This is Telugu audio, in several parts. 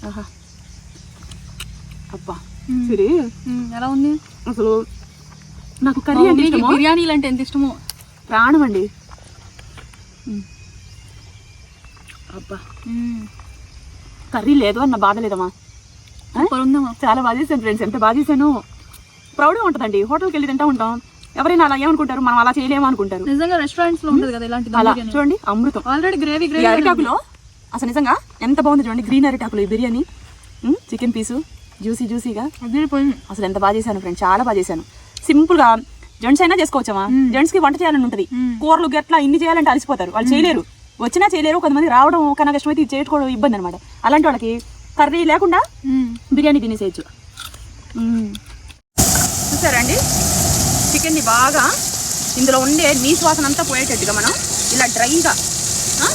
ఆహా అబ్బా సరే ఎలా ఉంది అసలు నాకు కర్రీ అంటే ఇష్టమో, బిర్యానీలు అంటే ఎంత ఇష్టమో, ప్రాణం అండి. అబ్బా కర్రీ లేదు అన్న బాధ లేదమ్మా. ఉందమ్మా. చాలా బాగా చేశాను ఫ్రెండ్స్, ఎంత బాగా చేశాను. ప్రౌడ్గా ఉంటుందండి. హోటల్కి వెళ్ళి తింటా ఉంటాం, ఎవరైనా అలా ఏమనుకుంటారు, మనం అలా చేయలేము అనుకుంటారు. నిజంగా రెస్టారెంట్స్ లో ఉంటుంది కదా ఇలాంటి. అలా చూడండి అమృతం. ఆల్రెడీ గ్రేవీ అరిటాకులో అసలు నిజంగా ఎంత బాగుంది చూడండి. గ్రీన్ అరిటాకులో ఈ బిర్యానీ, చికెన్ పీసు జ్యూసీగా అసలు ఎంత బాగా చేశాను ఫ్రెండ్స్, చాలా బాగా చేశాను. సింపుల్ గా జెంట్స్ అయినా చేసుకోవచ్చమ్మా. జెంట్స్ కి వంట చేయాలని ఉంటుంది, కూరలు గట్లా ఇన్ని చేయాలంటే అలసిపోతారు, వాళ్ళు చేయలేరు, వచ్చినా చేయలేరు. కొంతమంది రావడం కన్నా కష్టమైతే ఇది చేసుకోవడం ఇబ్బంది అనమాట. అలాంటి వాళ్ళకి కర్రీ లేకుండా బిర్యానీ తినేసేయచ్చు. చూసారండి చికెన్ని బాగా ఇందులో ఉండే నీసు వాసన అంతా పోయేటట్టుగా మనం ఇలా డ్రైగా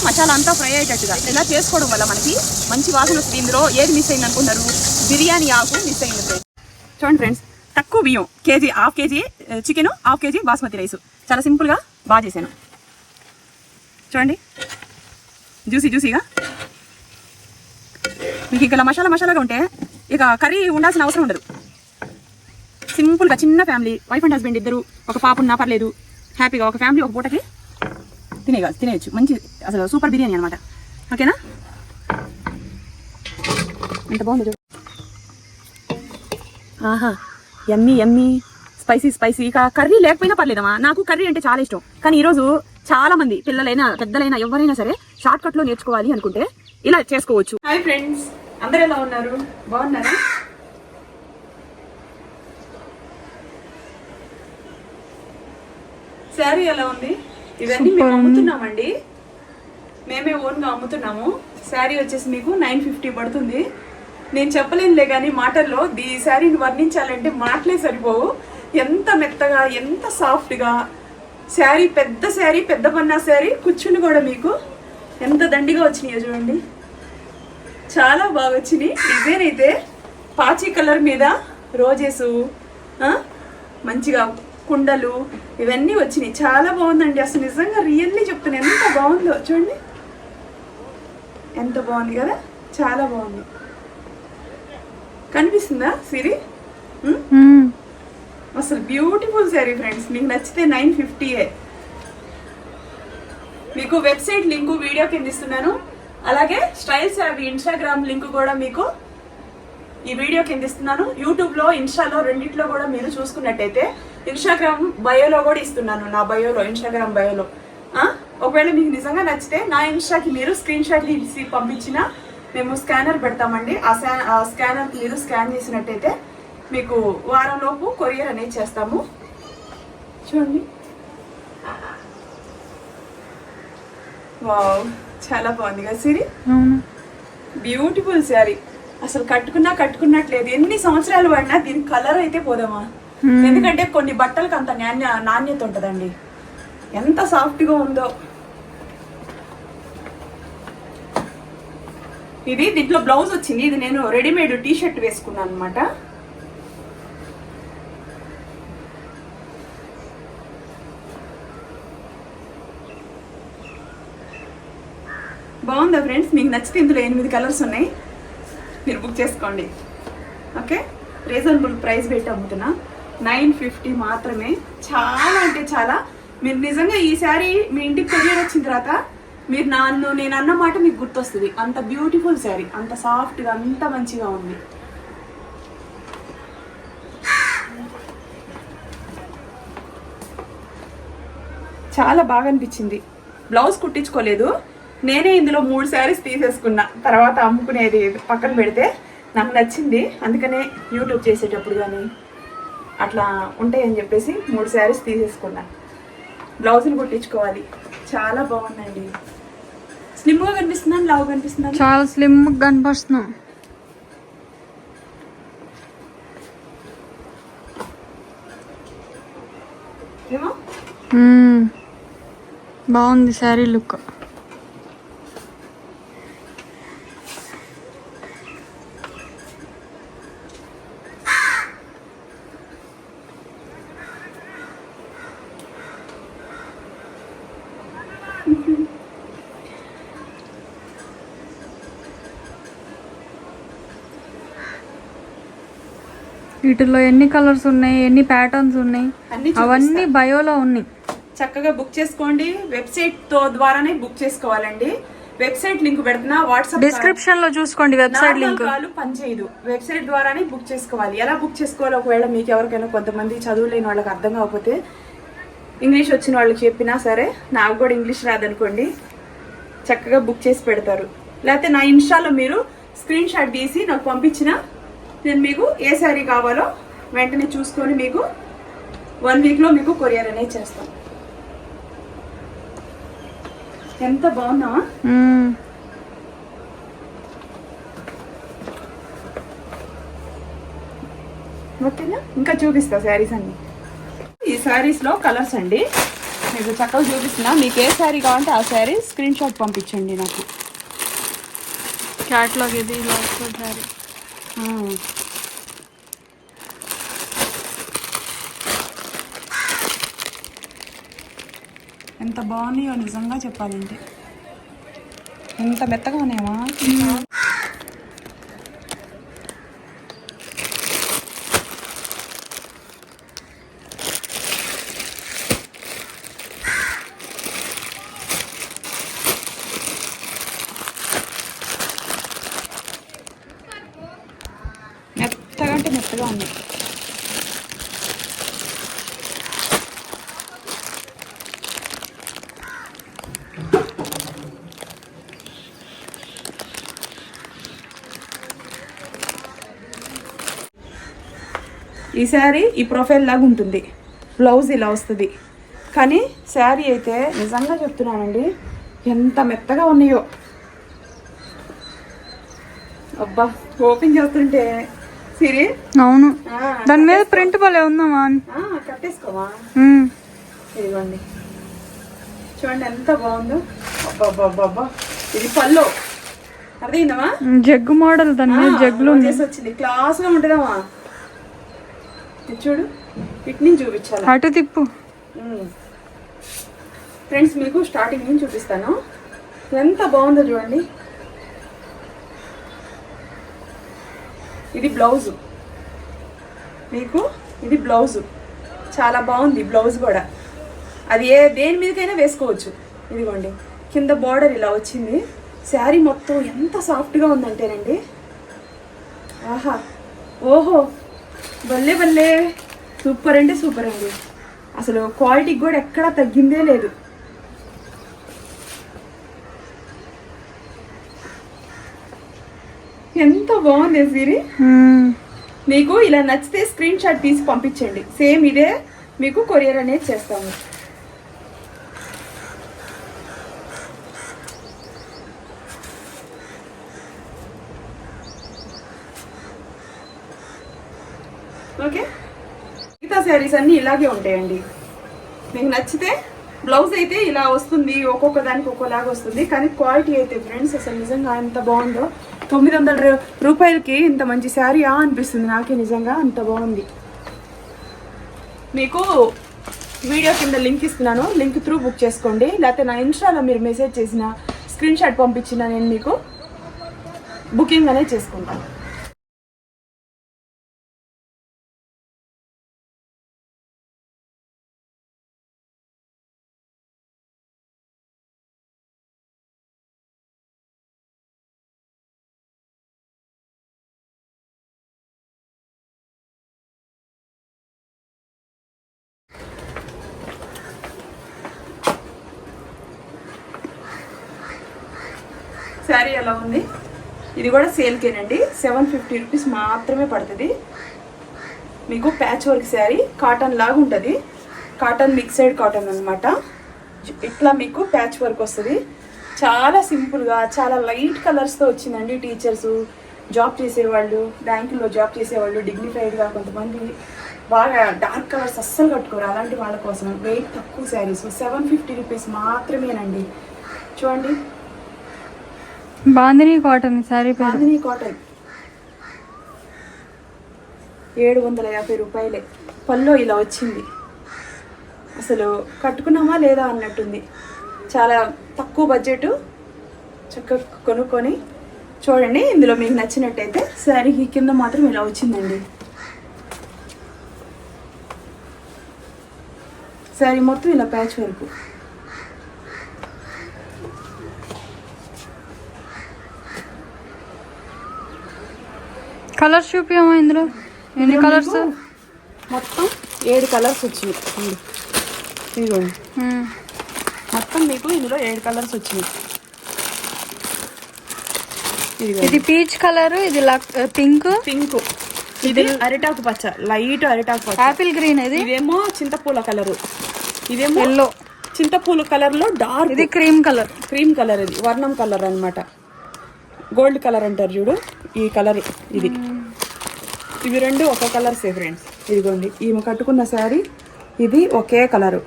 మసాలా అంతా ఫ్రై అయ్యేటట్టుగా ఇలా చేసుకోవడం వల్ల మనకి మంచి వాసన వస్తుంది. ఇందులో ఏది మిస్ అయింది అనుకున్నారు, బిర్యానీ ఆకు మిస్ అయింది. చూడండి ఫ్రెండ్స్, తక్కువ బియ్యం, KG, half KG chicken, half KG basmati rice, చాలా సింపుల్గా బాగా చేశాను. చూడండి జ్యూసీగా. మీకు ఇంకా మసాలాగా ఉంటే ఇక కర్రీ ఉండాల్సిన అవసరం ఉండదు. సింపుల్గా చిన్న ఫ్యామిలీ, వైఫ్ అండ్ హస్బెండ్ ఇద్దరు, ఒక పాప ఉన్నా పర్లేదు, హ్యాపీగా ఒక ఫ్యామిలీ ఒక పూటకి తినేయచ్చు. మంచి అసలు సూపర్ బిర్యానీ అనమాట. ఓకేనా, ఎంత బాగుంది. ఆహా యమ్మీ స్పైసీ. ఇక కర్రీ లేకపోయినా పర్లేదమ్మా, నాకు కర్రీ అంటే చాలా ఇష్టం. కానీ ఈరోజు చాలా మంది పిల్లలైనా పెద్దలైనా ఎవరైనా సరే షార్ట్ కట్ లో నేర్చుకోవాలి అనుకుంటే ఇలా చేసుకోవచ్చు. హాయ్ ఫ్రెండ్స్, అందరు ఎలా ఉన్నారు, బాగున్నారా? శారీ ఎలా ఉంది? ఇవన్నీ మేము అమ్ముతున్నామండి, మేమే ఓన్గా అమ్ముతున్నాము. శారీ వచ్చేసి మీకు 950 పడుతుంది. నేను చెప్పలేనులే కానీ మాటల్లో ఈ శారీని వర్ణించాలంటే మాటలే సరిపోవు. ఎంత మెత్తగా, ఎంత సాఫ్ట్గా శారీ, పెద్ద పన్నా శారీ, కుచ్చులు కూడా మీకు ఎంత దండిగా వచ్చినాయో చూడండి, చాలా బాగా వచ్చినాయి. డిజైన్ అయితే పాచి కలర్ మీద రోజెస్, మంచిగా కుండలు ఇవన్నీ వచ్చినాయి, చాలా బాగుందండి. అసలు నిజంగా రియల్లీ చెప్తున్నా, ఎంత బాగుందో చూడండి, ఎంత బాగుంది కదా, చాలా బాగుంది. కనిపిస్తుందా సిరి? అసలు బ్యూటిఫుల్ శారీ ఫ్రెండ్స్, మీకు నచ్చితే 950. మీకు వెబ్సైట్ లింకు వీడియో కింద ఇస్తున్నాను, అలాగే స్టైల్ శారీ ఇన్స్టాగ్రామ్ లింక్ కూడా మీకు ఈ వీడియో కింద ఇస్తున్నాను. యూట్యూబ్లో, ఇన్స్టాలో రెండిట్లో కూడా మీరు చూసుకున్నట్టయితే ఇన్స్టాగ్రామ్ బయోలో కూడా ఇస్తున్నాను, నా బయోలో, ఇన్స్టాగ్రామ్ బయోలో. ఒకవేళ మీకు నిజంగా నచ్చితే నా ఇన్స్టాకి మీరు స్క్రీన్ షాట్ తీసి పంపించిన మేము స్కానర్ పెడతామండి. ఆ స్కానర్కి మీరు స్కాన్ చేసినట్టయితే మీకు వారంలోపు కొరియర్ అనేది చేస్తాము. చూడండి, వావ్, చాలా బాగుంది కదా సిరి, బ్యూటిఫుల్ శారీ. అసలు కట్టుకున్నట్లేదు. ఎన్ని సంవత్సరాలు పడినా దీని కలర్ అయితే పోదామా, ఎందుకంటే కొన్ని బట్టలకు అంత నాణ్యత ఉంటుందండి. ఎంత సాఫ్ట్గా ఉందో ఇది. దీంట్లో బ్లౌజ్ వచ్చింది, ఇది నేను రెడీమేడ్ టీ షర్ట్ వేసుకున్నాను అనమాట. బాగుందా ఫ్రెండ్స్? మీకు నచ్చితే ఇందులో 8 కలర్స్ ఉన్నాయి, మీరు బుక్ చేసుకోండి. ఓకే, రీజనబుల్ ప్రైస్ పెట్టి అమ్ముతున్నా, 950 మాత్రమే. చాలా అంటే చాలా, మీరు నిజంగా ఈ శారీ మీ ఇంటికి కొరియర్ వచ్చిన తర్వాత మీరు నేను అన్న మాట మీకు గుర్తొస్తుంది. అంత బ్యూటిఫుల్ శారీ, అంత సాఫ్ట్గా, అంత మంచిగా ఉంది. చాలా బాగా అనిపించింది. బ్లౌజ్ కుట్టించుకోలేదు, నేనే ఇందులో 3 శారీస్ తీసేసుకున్నా. తర్వాత అమ్ముకునేది పక్కన పెడితే నాకు నచ్చింది, అందుకనే యూట్యూబ్ చేసేటప్పుడు కానీ అట్లా ఉంటాయని చెప్పేసి 3 శారీస్ తీసేసుకున్నా. బ్లౌజులు కుట్టించుకోవాలి. చాలా బాగుందండి. స్లిమ్గా కనిపిస్తున్నాను, లావు కనిపిస్తున్నాను, చాలా స్లిమ్గా కనిపిస్తున్నాం. బాగుంది శారీ లుక్. వీటిలో ఎన్ని కలర్స్ ఉన్నాయి, ఎన్ని ప్యాటర్న్స్ ఉన్నాయి, అన్ని అవన్నీ బయోలో ఉన్నాయి. చక్కగా బుక్ చేసుకోండి. వెబ్సైట్ ద్వారానే బుక్ చేసుకోవాలండి. వెబ్సైట్ లింక్ పెడుతున్నా, వాట్సాప్ డిస్క్రిప్షన్ లో చూసుకోండి వెబ్సైట్ లింక్. పనిచేయదు, వెబ్సైట్ ద్వారానే బుక్ చేసుకోవాలి. ఎలా బుక్ చేసుకోవాలి, ఒకవేళ మీకు ఎవరికైనా కొంతమంది చదువు లేని వాళ్ళకి అర్థం కాకపోతే ఇంగ్లీష్ వచ్చిన వాళ్ళకి చెప్పినా సరే, నాకు కూడా ఇంగ్లీష్ రాదనుకోండి, చక్కగా బుక్ చేసి పెడతారు. లేకపోతే నా ఇన్స్టాలో మీరు స్క్రీన్ షాట్ తీసి నాకు పంపించిన నేను మీకు ఏ శారీ కావాలో వెంటనే చూసుకొని మీకు 1 వీక్లో మీకు కొరియర్ అనేది చేస్తాం. ఎంత బాగున్నా, ఓకేనా? ఇంకా చూపిస్తా శారీస్ అన్ని. ఈ శారీస్లో కలర్స్ అండి మీకు చక్కగా చూపిస్తున్నా. మీకు ఏ శారీ కావాలంటే ఆ శారీ స్క్రీన్ షాట్ పంపించండి నాకు. క్యాట్లాగ్ ఇది లాస్ట్ శారీ. ఎంత బాగున్నాయో నిజంగా చెప్పాలంటే, ఎంత మెత్తగా ఉన్నాయా. మెత్తగా అంటే మెత్తగా ఉన్నాయి. ఈ శారీ ఈ ప్రొఫైల్ లాగా ఉంటుంది, బ్లౌజ్ ఇలా వస్తుంది. కానీ శారీ అయితే నిజంగా చెప్తున్నానండి ఎంత మెత్తగా ఉన్నాయో. అబ్బా ఓపెన్ చేస్తుంటే సిరి, అవును, దాని మీద ప్రింట్ భలే ఉందమ్మా. కట్టేసుకోవా, ఇదిగోండి చూడండి ఎంత బాగుందో. అబ్బా ఇది పల్లో అర్థమైందమ్మా, జగ్గు మోడల్, దాని మీద జగ్గులు చేసి వచ్చింది. క్లాస్గా ఉంటుందమ్మా. చూడు, ఇటు నుంచి చూపించాలి, అటు తిప్పు. ఫ్రెండ్స్ మీకు స్టార్టింగ్ నుంచి చూపిస్తాను. ఎంత బాగుందో చూడండి. ఇది బ్లౌజు, మీకు ఇది బ్లౌజు చాలా బాగుంది. బ్లౌజ్ కూడా అది దేని మీదకైనా వేసుకోవచ్చు. ఇదిగోండి కింద బార్డర్ ఇలా వచ్చింది. శారీ మొత్తం ఎంత సాఫ్ట్గా ఉందంటేనండి, ఆహా ఓహో భలే భలే, సూపర్ అంటే సూపర్ అండి. అసలు క్వాలిటీకి కూడా ఎక్కడా తగ్గిందే లేదు. ఎంత బాగుంది సిరి. మీకు ఇలా నచ్చితే స్క్రీన్ షాట్ తీసి పంపించండి. సేమ్ ఇదే మీకు కొరియర్ అనేది చేస్తాము. ఓకే, మిగతా శారీస్ అన్నీ ఇలాగే ఉంటాయండి. మీకు నచ్చితే బ్లౌజ్ అయితే ఇలా వస్తుంది, ఒక్కొక్క దానికి ఒక్కోలాగా వస్తుంది. కానీ క్వాలిటీ అయితే ఫ్రెండ్స్ అసలు నిజంగా ఎంత బాగుందో. 900 రూపాయలకి ఇంత మంచి శారీ అనిపిస్తుంది నాకే, నిజంగా అంత బాగుంది. మీకు వీడియో కింద లింక్ ఇస్తున్నాను, లింక్ త్రూ బుక్ చేసుకోండి. లేకపోతే నా ఇన్స్టాలో మీరు మెసేజ్ చేసిన స్క్రీన్ షాట్ పంపించిన నేను మీకు బుకింగ్ అనేది చేసుకుంటాను. శారీ ఎలా ఉంది, ఇది కూడా సేల్కేనండి. 750 రూపీస్ మాత్రమే పడుతుంది. మీకు ప్యాచ్ వర్క్ శారీ, కాటన్ లాగా ఉంటుంది. కాటన్ మిక్సెడ్ కాటన్ అనమాట. ఇట్లా మీకు ప్యాచ్ వర్క్ వస్తుంది. చాలా సింపుల్గా చాలా లైట్ కలర్స్తో వచ్చిందండి. టీచర్స్, జాబ్ చేసేవాళ్ళు, బ్యాంకుల్లో జాబ్ చేసేవాళ్ళు, డిగ్నిఫైడ్గా, కొంతమంది బాగా డార్క్ కలర్స్ అస్సలు కట్టుకోరు, అలాంటి వాళ్ళ కోసం వెయిట్ తక్కువ శారీస్ 750 రూపీస్ మాత్రమేనండి. చూడండి, బాందిని కాటన్ శారీ, బాందిని కాటన్ 750 రూపాయలే. పల్లో ఇలా వచ్చింది. అసలు కట్టుకున్నామా లేదా అన్నట్టుంది. చాలా తక్కువ బడ్జెట్, చక్కగా కొనుక్కొని చూడండి. ఇందులో మీకు నచ్చినట్టయితే శారీకి కింద మాత్రం ఇలా వచ్చిందండి. శారీ మొత్తం ఇలా ప్యాచ్ వర్క్. కలర్స్ చూపించమా ఇందులో? ఎన్ని కలర్స్? మొత్తం 7 కలర్స్ వచ్చినాయి. ఇదిగోండి, మొత్తం మీకు ఇందులో 7 కలర్స్ వచ్చినాయి. ఇది పీచ్ కలర్, ఇది పింక్, ఇది అరిటాకు పచ్చ, లైట్ అరిటాకు పచ్చ, ఆపిల్ గ్రీన్, ఇదేమో చింతపూల కలరు, ఇదేమో ఎల్లో, చింతపూల కలర్ లో డార్క్, ఇది క్రీమ్ కలర్. ఇది వర్ణం కలర్ అన్నమాట. గోల్డ్ కలర్ అంటారు చూడు, ఈ కలర్ ఇది. ఇవి రెండు ఒక కలర్సే ఫ్రెండ్స్. ఇదిగోండి, ఈమె కట్టుకున్న శారీ ఇది ఒకే కలరు.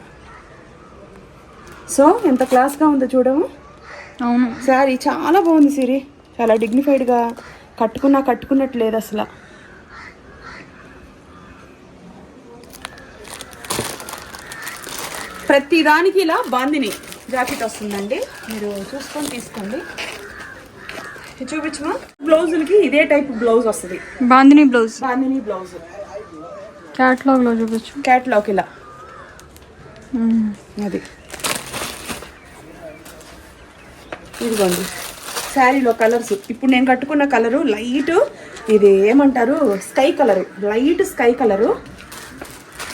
సో ఎంత క్లాస్గా ఉందో చూడము. అవును, శారీ చాలా బాగుంది సిరి, చాలా డిగ్నిఫైడ్గా కట్టుకున్నట్టు లేదు అసలు. ప్రతి దానికి ఇలా బాందిని జాకెట్ వస్తుందండి, మీరు చూసుకొని తీసుకోండి. చూపించమా. బ్లౌజులకి ఇదే టైప్ బ్లౌజ్ వస్తుంది, బాందిని బ్లౌజ్. క్యాట్లాగ్ లో చూపించు. క్యాట్లాగ్ ఇలా అది. ఇదిగోండి శారీలో కలర్స్. ఇప్పుడు నేను కట్టుకున్న కలరు లైట్, ఇది ఏమంటారు sky colour, light sky colour.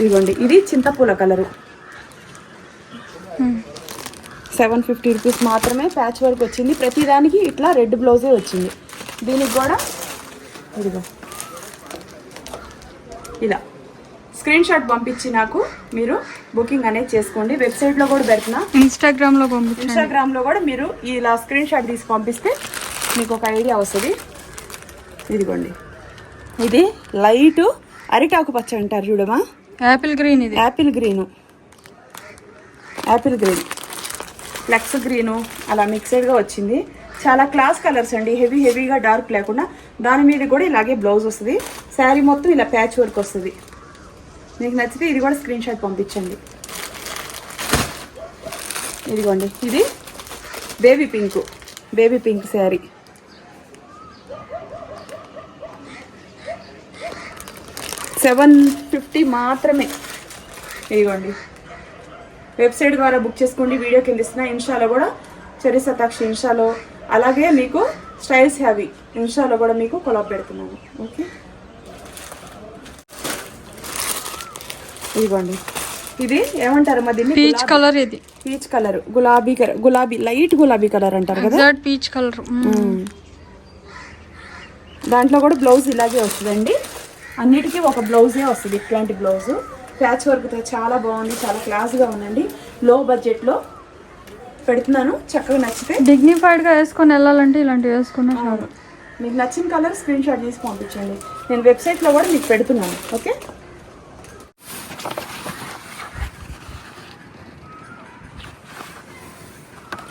ఇదిగోండి, ఇది చింతపూల కలరు. 750 రూపీస్ మాత్రమే. ప్యాచ్ వర్క్ వచ్చింది. ప్రతిదానికి ఇట్లా రెడ్ బ్లౌజే వచ్చింది. దీనికి కూడా ఇదిగో ఇలా స్క్రీన్ షాట్ పంపించి నాకు మీరు బుకింగ్ అనేది చేసుకోండి. వెబ్సైట్లో కూడా పెడుతున్నా, ఇన్స్టాగ్రామ్లో కూడా మీరు ఇలా స్క్రీన్ షాట్ తీసి పంపిస్తే మీకు ఒక ఐడియా వస్తుంది. ఇదిగోండి, ఇది లైట్ అరిటాకు పచ్చ అంటారు చూడమా, యాపిల్ గ్రీన్. ఇది యాపిల్ గ్రీన్ ఫ్లెక్స్ గ్రీను అలా మిక్సెడ్గా వచ్చింది. చాలా క్లాస్ కలర్స్ అండి, హెవీగా డార్క్ లేకుండా. దాని మీద కూడా ఇలాగే బ్లౌజ్ వస్తుంది. శారీ మొత్తం ఇలా ప్యాచ్ వర్క్ వస్తుంది. మీకు నచ్చితే ఇది కూడా స్క్రీన్ షాట్ పంపించండి. ఇదిగోండి, ఇది బేబీ పింక్ శారీ. $750 మాత్రమే. ఇదిగోండి, వెబ్సైట్ ద్వారా బుక్ చేసుకోండి. వీడియో కింద ఇస్తున్నా. ఇన్స్టాలో కూడా చెర్రీ శతాక్షి ఇన్స్టాలో, అలాగే మీకు స్టైల్స్ హ్యావీ ఇన్స్టాలో కూడా మీకు కొలాబ్ పెడుతున్నాను. ఓకే, ఇదిగోండి, ఇది ఏమంటారు మరి పీచ్ కలర్. ఇది పీచ్ కలర్, గులాబీ లైట్ గులాబీ కలర్ అంటారు కదా, పీచ్ కలర్. దాంట్లో కూడా బ్లౌజ్ ఇలాగే వస్తుందండి. అన్నిటికీ ఒక బ్లౌజే వస్తుంది. ఇట్లాంటి బ్లౌజు ప్యాచ్ వర్క్తో చాలా బాగుంది, చాలా క్లాస్గా ఉందండి. లో బడ్జెట్లో పెడుతున్నాను. చక్కగా నచ్చితే డిగ్నిఫైడ్గా వేసుకొని వెళ్ళాలంటే ఇలాంటివి వేసుకున్నా చాలు. మీకు నచ్చిన కలర్ స్క్రీన్ షాట్ తీసి పంపించండి. నేను వెబ్సైట్లో కూడా మీకు పెడుతున్నాను. ఓకే,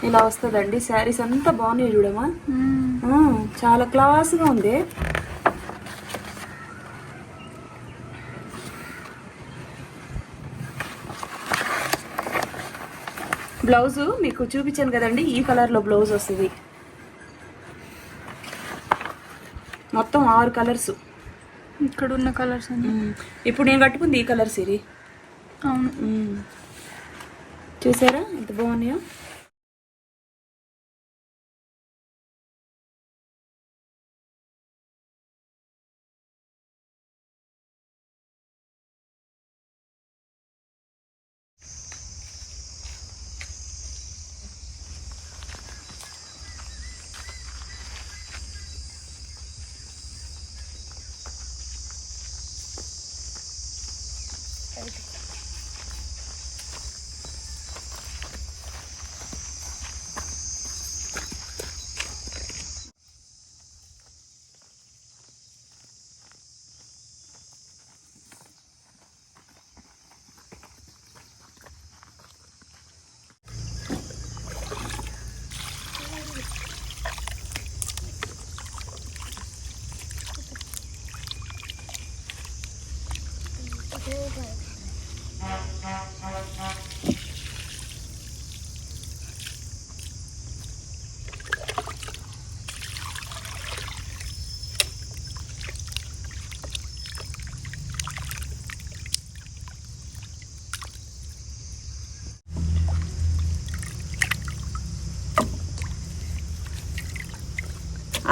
ఇలా వస్తుందండి. శారీస్ అంతా బాగున్నాయి చూడమా, చాలా క్లాస్గా ఉంది. బ్లౌజు మీకు చూపించాను కదండి, ఈ కలర్లో బ్లౌజ్ వస్తుంది. మొత్తం 6 కలర్స్. ఇక్కడ ఉన్న కలర్స్ ఇప్పుడు నేను కట్టుకుంది ఈ కలర్ సిరి. అవును, చూసారా ఎంత బాగున్నాయో.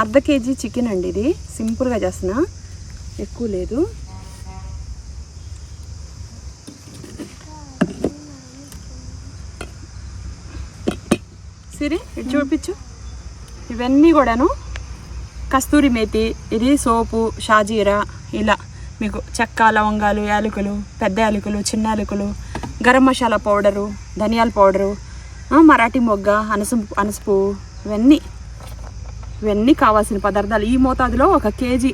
అర్ధ కేజీ చికెన్ అండి ఇది. సింపుల్గా చేస్తున్నా, ఎక్కువ లేదు. సిరి ఇటు చూపించు. ఇవన్నీ కూడాను కస్తూరి మేతి, ఇది సోపు, షాజీరా, ఇలా మీకు చెక్క, లవంగాలు, యాలకులు, పెద్ద యాలకులు, చిన్న యాలకులు, గరం మసాలా పౌడరు, ధనియాల పౌడరు, మరాఠీ మొగ్గ, అనసపు, ఇవన్నీ కావాల్సిన పదార్థాలు. ఈ మోతాదులో 1 కేజీ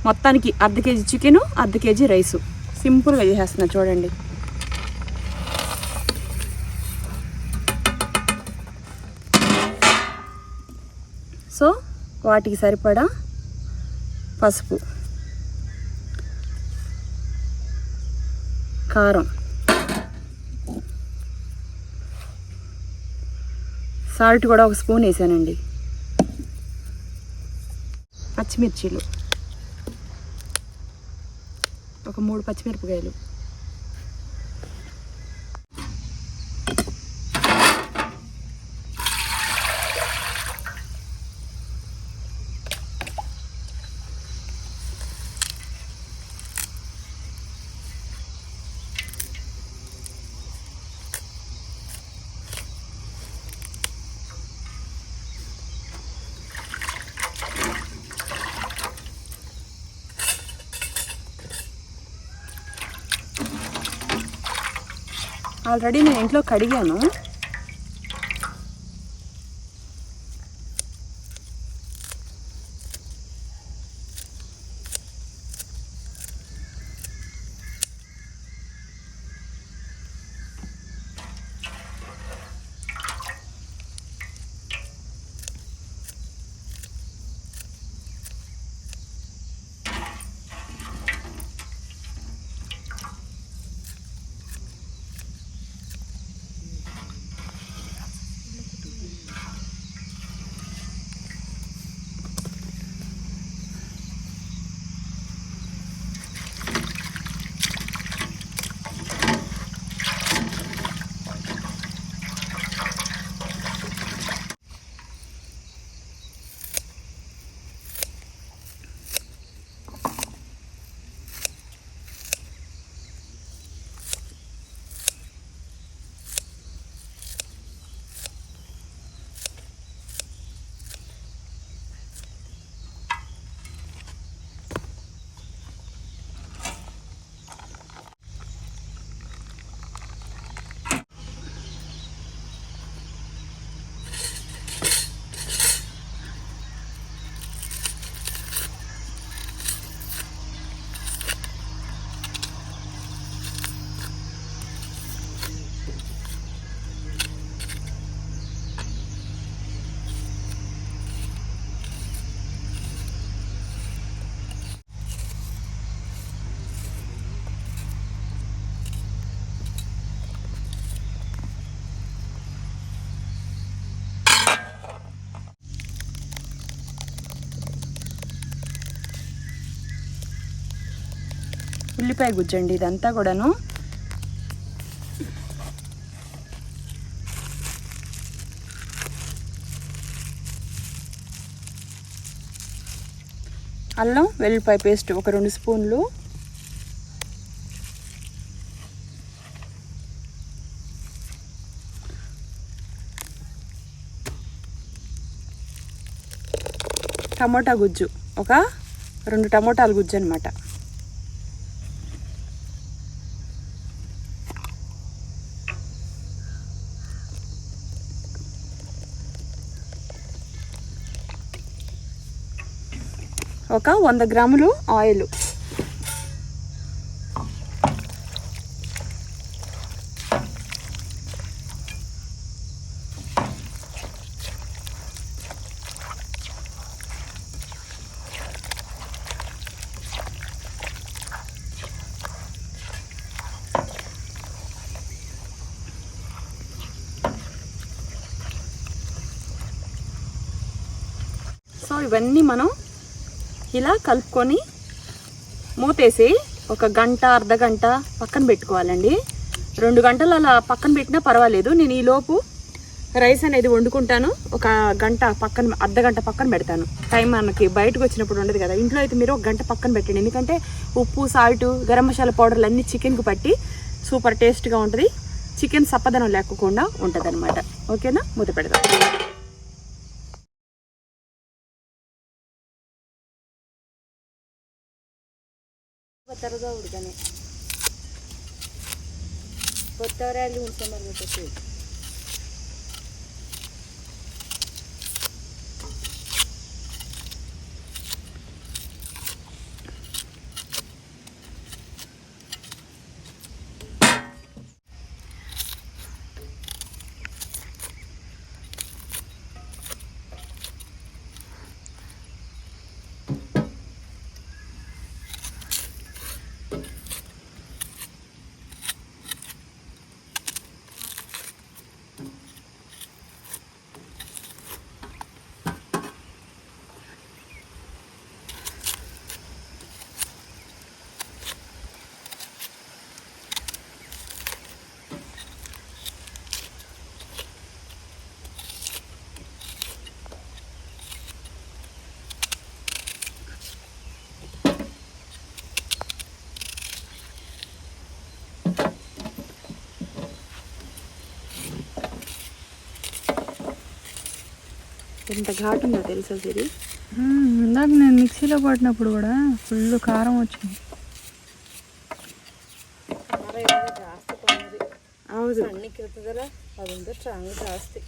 మొత్తానికి అర్ధ కేజీ చికెను, అర్ధ కేజీ రైసు. సింపుల్గా చేసేస్తున్నా చూడండి. సో వాటికి సరిపడా పసుపు, కారం, సాల్ట్ కూడా 1 స్పూన్ వేసానండి. పచ్చిమిర్చీలు ఒక 3 పచ్చిమిరపకాయలు, ఆల్రెడీ నేను ఇంట్లో కడిగాను. ఉల్లిపాయ గుజ్జండి ఇదంతా కూడాను. అల్లం వెల్లుల్లిపాయ పేస్ట్ ఒక 2 స్పూన్లు, టమోటా గుజ్జు ఒక 2 టమోటాల గుజ్జు అనమాట. ఒక 100 గ్రాములు ఆయిల్, సో ఇవన్నీ మనం ఇలా కలుపుకొని మూతేసి 1 గంట, అర్ధ గంట పక్కన పెట్టుకోవాలండి. 2 గంటలు అలా పక్కన పెట్టినా పర్వాలేదు. నేను ఈలోపు రైస్ అనేది వండుకుంటాను. ఒక గంట పక్కన, అర్ధగంట పక్కన పెడతాను. టైం మనకి బయటకు వచ్చినప్పుడు ఉండదు కదా. ఇంట్లో అయితే మీరు ఒక గంట పక్కన పెట్టండి. ఎందుకంటే ఉప్పు, సాల్ట్, గరం మసాలా పౌడర్లు అన్నీ చికెన్కి పట్టి సూపర్ టేస్ట్గా ఉంటుంది. చికెన్ సప్పదనం లేకుండా ఉంటుంది అనమాట. ఓకేనా, మూత పెడదాం. త్వరగా ఉడకని కొత్తవరాలు ఉంచమని ఎంత ఘాటు ఉందో తెలుసా సిరి? ఇందాక నేను మిక్సీలో పట్టినప్పుడు కూడా ఫుల్ కారం వచ్చింది. ಹೌದು, ಸಣ್ಣಕ್ಕೆ ಇರ್ತದಲ್ಲ ಅದೊಂದು ಸ್ಟ್ರಾಂಗ್ ಜಾಸ್ತಿ.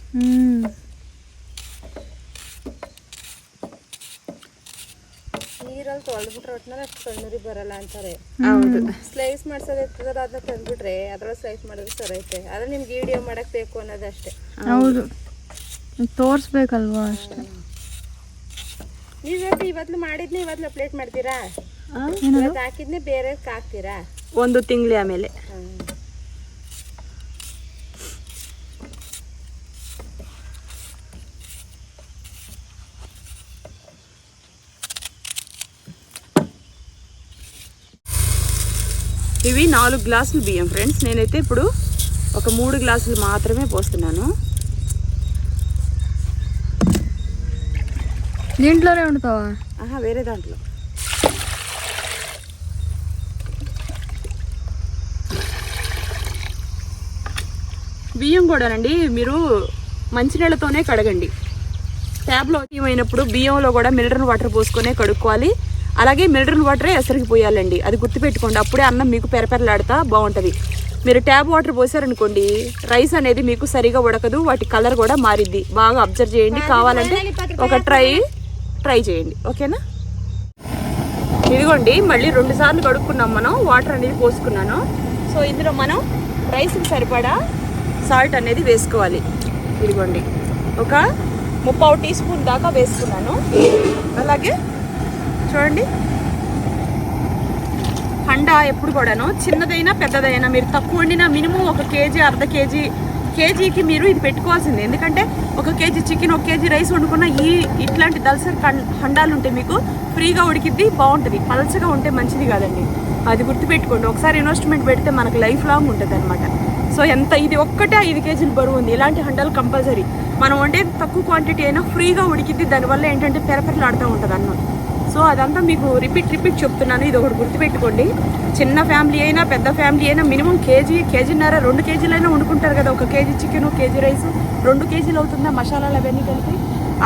ನೀರಲ್ಲಿ ತೊಳೆದ್ಬಿಟ್ರೆ ಒಟ್ಟಿನಲ್ಲಿ ಅಷ್ಟು ಕಣ್ಣೂರಿ ಬರಲ್ಲ ಅಂತಾರೆ. ಹೌದು. ಸ್ಲೈಸ್ ಮಾಡ್ಸೋದು ಇರ್ತದಲ್ಲ ಅದನ್ನ ತಂದ್ಬಿಟ್ರೆ ಅದ್ರಲ್ಲಿ ಸ್ಲೈಸ್ ಮಾಡಿದ್ರೆ ಸರಿ ಐತೆ. ಆದ್ರೆ ನಿಮ್ಗೆ ವಿಡಿಯೋ ಮಾಡಕ್ ಬೇಕು ಅನ್ನೋದಷ್ಟೇ. ಹೌದು, ತೋರಿಸ್ಬೇಕಲ್ವಾ ಅಷ್ಟೇ. ನೀವು ಇವತ್ತು ಮಾಡಿದ್ನೆ ಇವತ್ತು ಅಪ್ಡೇಟ್ ಮಾಡ್ತೀರಾ? ಇವತ್ತು ಹಾಕಿದ್ನೆ ಬೇರೆ ಹಾಕ್ತೀರಾ? ಒಂದು ತಿಂಗಳ ಆಮೇಲೆ. ఇవి 4 గ్లాసులు బియ్యం ఫ్రెండ్స్. నేనైతే ఇప్పుడు ఒక 3 గ్లాసులు మాత్రమే పోస్తున్నాను. దీంట్లోనే వండుతావా? వేరే దాంట్లో. బియ్యం కూడానండి మీరు మంచినీళ్ళతోనే కడగండి. ట్యాబ్లో అయినప్పుడు బియ్యంలో కూడా మినరల్ వాటర్ పోసుకొనే కడుక్కోవాలి. అలాగే మినరల్ వాటరే ఎసరికి పోయాలండి. అది గుర్తుపెట్టుకోండి. అప్పుడే అన్నం మీకు పెరపెరలాడుతా బాగుంటుంది. మీరు ట్యాప్ వాటర్ పోసారనుకోండి రైస్ అనేది మీకు సరిగా ఉడకదు, వాటి కలర్ కూడా మారిద్ది. బాగా అబ్జర్వ్ చేయండి. కావాలంటే ఒక ట్రై చేయండి. ఓకేనా? ఇదిగోండి మళ్ళీ 2 సార్లు కడుక్కున్నాం మనం. వాటర్ అనేది పోసుకున్నాను. సో ఇందులో మనం రైస్కి సరిపడా సాల్ట్ అనేది వేసుకోవాలి. ఇదిగోండి ఒక 3/4 టీ స్పూన్ దాకా వేసుకున్నాను. అలాగే చూడండి, హండా ఎప్పుడు కూడాను చిన్నదైనా పెద్దదైనా మీరు తక్కువ వండినా మినిమం 1 కేజీ, అర్ధ కేజీ, కేజీకి మీరు ఇది పెట్టుకోవాల్సిందే. ఎందుకంటే 1 కేజీ చికెన్, 1 కేజీ రైస్ వండుకున్న ఇట్లాంటి దల్సర్ హండాలు ఉంటే మీకు ఫ్రీగా ఉడికిద్ది, బాగుంటుంది. పలచగా ఉంటే మంచిది కాదండి. అది గుర్తుపెట్టుకోండి. ఒకసారి ఇన్వెస్ట్మెంట్ పెడితే మనకు లైఫ్ లాంగ్ ఉంటుంది అనమాట. సో ఇది ఒక్కటే 5 కేజీలు బరువు ఉంది. ఇలాంటి హండాలు కంపల్సరీ. మనం వండే తక్కువ క్వాంటిటీ అయినా ఫ్రీగా ఉడికిద్ది. దానివల్ల ఏంటంటే పెరపెరలాడుతూ ఉంటుంది అన్నం. సో అదంతా మీకు రిపీట్ చెప్తున్నాను. ఇది ఒకటి గుర్తుపెట్టుకోండి. చిన్న ఫ్యామిలీ అయినా పెద్ద ఫ్యామిలీ అయినా మినిమం కేజీ, కేజీన్నర, 2 కేజీలైనా వండుకుంటారు కదా. 1 కేజీ చికెన్, 1 కేజీ రైస్ 2 కేజీలు అవుతుందా? మసాలాలు అవన్నీ కలిపి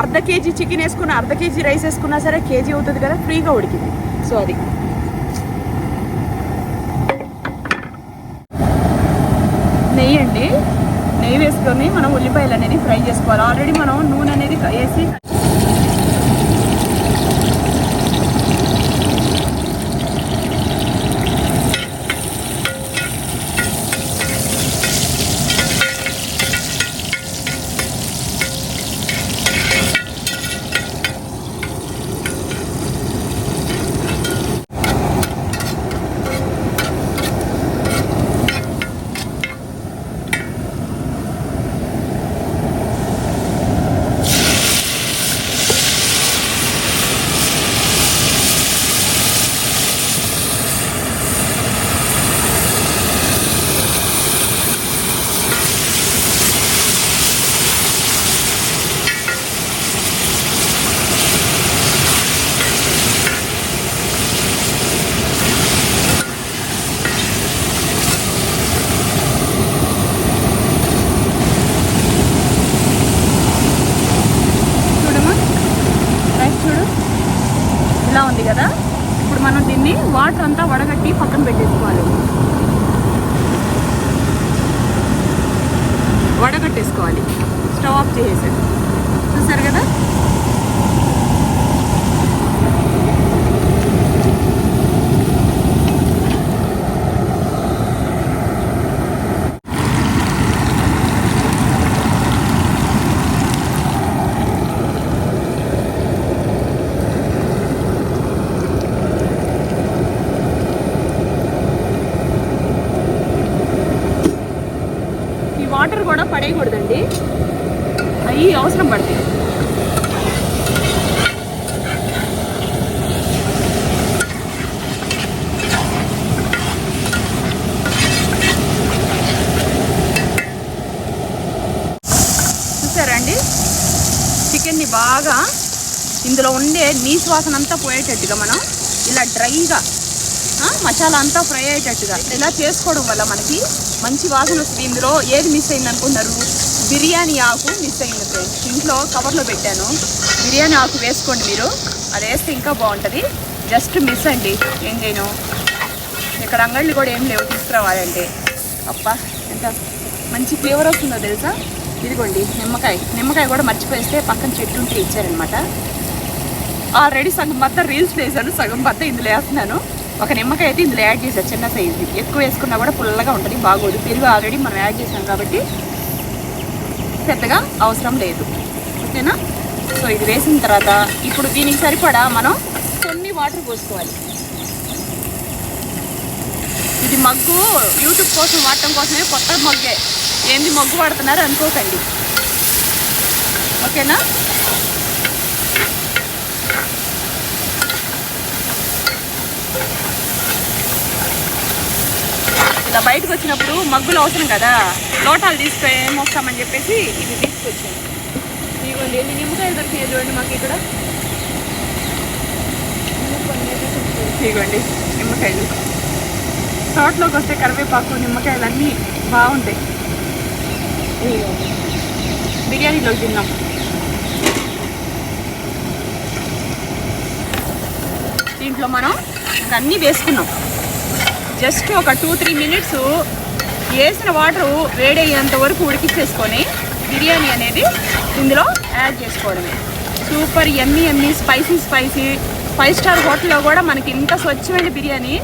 అర్ధ కేజీ చికెన్ వేసుకున్న, అర్ధ కేజీ రైస్ వేసుకున్నా సరే కేజీ అవుతుంది కదా, ఫ్రీగా ఉడికింది. సో అది నెయ్యి అండి. నెయ్యి వేసుకొని మనం ఉల్లిపాయలు అనేది ఫ్రై చేసుకోవాలి. ఆల్రెడీ మనం నూనె అనేది వేసి ఇలా ఉంది కదా. ఇప్పుడు మనం దీన్ని వాటర్ అంతా వడగట్టి పక్కన పెట్టేసుకోవాలి. వడగట్టేసుకోవాలి. స్టవ్ ఆఫ్ చేసేసాను. చూసారు కదా. వాటర్ కూడా పడేయకూడదండి, అవి అవసరం పడతాయి. చూసారండి, చికెన్ని బాగా ఇందులో ఉండే నీసు వాసన అంతా పోయేటట్టుగా మనం ఇలా డ్రైగా మసాలా అంతా ఫ్రై అయ్యేటట్టుగా ఇలా చేసుకోవడం వల్ల మనకి మంచి వాసన వస్తుంది. ఇందులో ఏది మిస్ అయింది అనుకున్నారు? బిర్యానీ ఆకు మిస్ అయింది ఫ్రెండ్స్. ఇంట్లో కవర్లో పెట్టాను. బిర్యానీ ఆకు వేసుకోండి మీరు, అది వేస్తే ఇంకా బాగుంటుంది. జస్ట్ మిస్ అండి, ఏం చేయను. ఇక్కడ అంగళ్ళు కూడా ఏం లేవు తీసుకురావాలంటే. అప్ప ఎంత మంచి ఫ్లేవర్ వస్తుందో తెలుసా. ఇదిగోండి నిమ్మకాయ కూడా మర్చిపోయిస్తే పక్కన చెట్టు ఉంటే ఇచ్చారనమాట. ఆల్రెడీ సగం బత్త రీల్స్ వేసాను, సగం బత్త ఇందులో వేస్తున్నాను. ఒక నిమ్మకాయ అయితే ఇందులో యాడ్ చేశాను, చిన్న సైజు. ఎక్కువ వేసుకున్నా కూడా పుల్లగా ఉంటుంది, బాగోదు. పెరుగు ఆల్రెడీ మనం యాడ్ చేసాం కాబట్టి పెద్దగా అవసరం లేదు. ఓకేనా. సో ఇది వేసిన తర్వాత ఇప్పుడు దీనికి సరిపడా మనం కొన్ని వాటర్ పోసుకోవాలి. ఇది మగ్గు యూట్యూబ్ కోసం వాడటం కోసమే, కొత్త మగ్గే. ఏంది మగ్గు వాడుతున్నారు అనుకోకండి. ఓకేనా. ఇలా బయటకు వచ్చినప్పుడు మగ్గులు అవసరం కదా, లోటాలు తీసుకొని ఏమొస్తామని చెప్పేసి ఇది తీసుకొచ్చాను. ఇదిగోండి ఎన్ని నిమ్మకాయలు దొరికినాయి చూడండి మాకు ఇక్కడ. ఇదిగోండి నిమ్మకాయలు. తోటలోకి వస్తే కరివేపాకు నిమ్మకాయలు అన్నీ బాగుంటాయి. బిర్యానీలోకి తిన్నాం. దీంట్లో మనం ఇంకా అన్నీ వేసుకున్నాం. జస్ట్ ఒక 2-3 మినిట్స్ వేసిన వాటరు వేడయ్యేంత వరకు ఉడికించేసుకొని బిర్యానీ అనేది ఇందులో యాడ్ చేసుకోవడమే. సూపర్ యమ్మీ స్పైసీ 5 స్టార్ హోటల్లో కూడా మనకి ఇంత స్వచ్ఛమైన బిర్యానీ